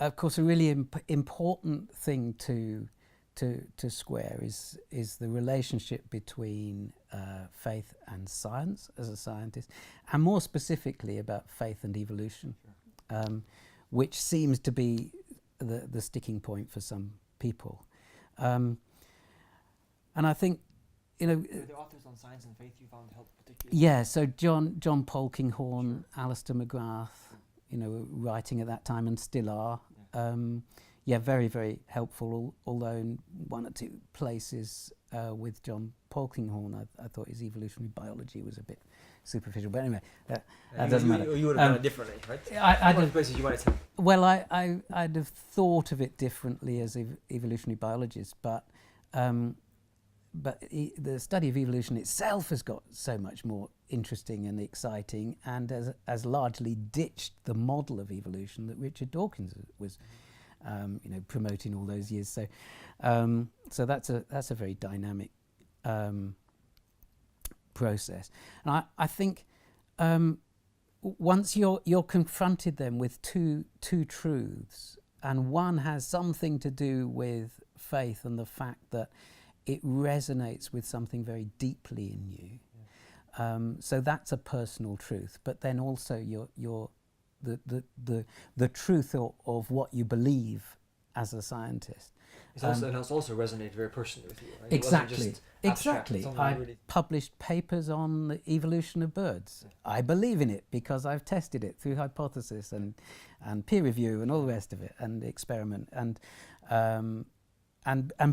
of course, a really important thing to square is the relationship between faith and science as a scientist, and more specifically about faith and evolution, which seems to be the sticking point for some people. And I think, The authors on science and faith you found help particularly? yeah, so John Polkinghorne, Alistair McGrath, writing at that time and still are. Very, very helpful, although in one or two places with John Polkinghorne, I thought his evolutionary biology was a bit superficial. But anyway, that doesn't matter. You would have done it differently, right? I'd have, places you might have. well, I'd have thought of it differently as evolutionary biologist, but the study of evolution itself has got so much more interesting and exciting, and has largely ditched the model of evolution that Richard Dawkins was promoting all those years. So that's a very dynamic process. And I think once you're confronted then with two truths, and one has something to do with faith and the fact that it resonates with something very deeply in you. So that's a personal truth, but then also the truth of what you believe as a scientist. It's also resonated very personally with you, right? Exactly. I published papers on the evolution of birds. I believe in it because I've tested it through hypothesis and peer review and all the rest of it, and experiment, and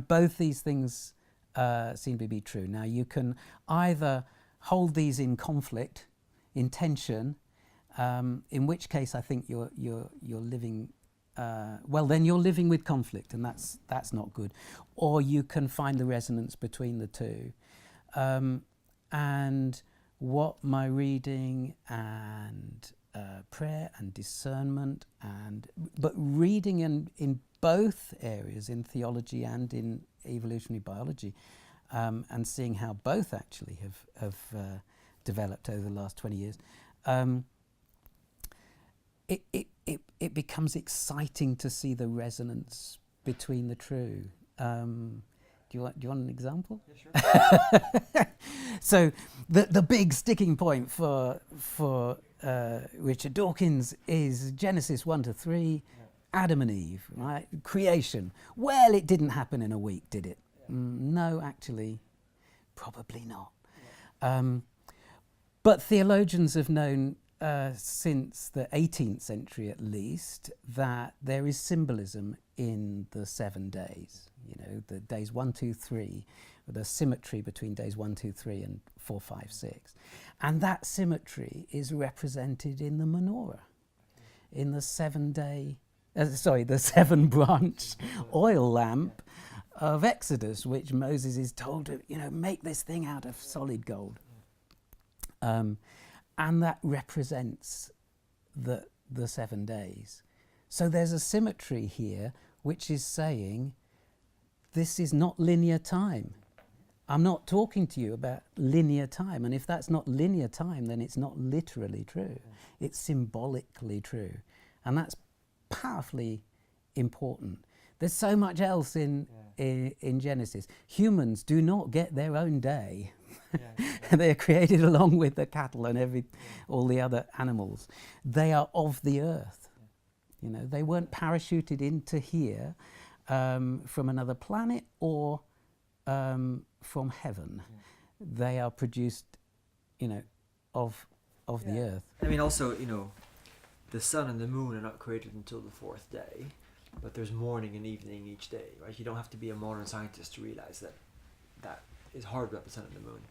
both these things seem to be true. Now you can either hold these in conflict, in tension, in which case I think you're living. Then you're living with conflict, and that's not good. Or you can find the resonance between the two. And what my reading and prayer and discernment, but reading in both areas, in theology and in evolutionary biology, and seeing how both actually have developed over the last 20 years, it becomes exciting to see the resonance between the two. Do you want an example? Yeah, sure. So the big sticking point for Richard Dawkins is Genesis 1-3, Adam and Eve, right? Creation. Well, it didn't happen in a week, did it? No, actually, probably not. But theologians have known since the 18th century at least that there is symbolism in the 7 days. The days 1, 2, 3, the symmetry between days 1, 2, 3 and 4, 5, 6. And that symmetry is represented in the menorah, in the 7 branch oil lamp of Exodus, which Moses is told to, make this thing out of solid gold. And that represents the 7 days. So there's a symmetry here which is saying this is not linear time. I'm not talking to you about linear time, and if that's not linear time, then it's not literally true. It's symbolically true, and that's powerfully important. There's so much else in Genesis. Humans do not get their own day. They are created along with the cattle and all the other animals. They are of the earth. They weren't parachuted into here from another planet or from heaven. They are produced, of the earth. I mean, also, the sun and the moon are not created until the 4th day, but there's morning and evening each day, right? You don't have to be a modern scientist to realize that is hard represented in the moon.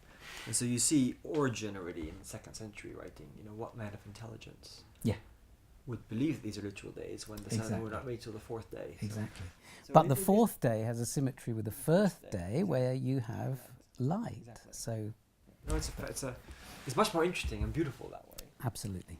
And so you see Origen already in the 2nd century writing, what man of intelligence would believe these are literal days when the sun and the moon are not made till the 4th day. Exactly. But the 4th day has a symmetry with the 1st day where you have light. So no, it's much more interesting and beautiful that way. Absolutely.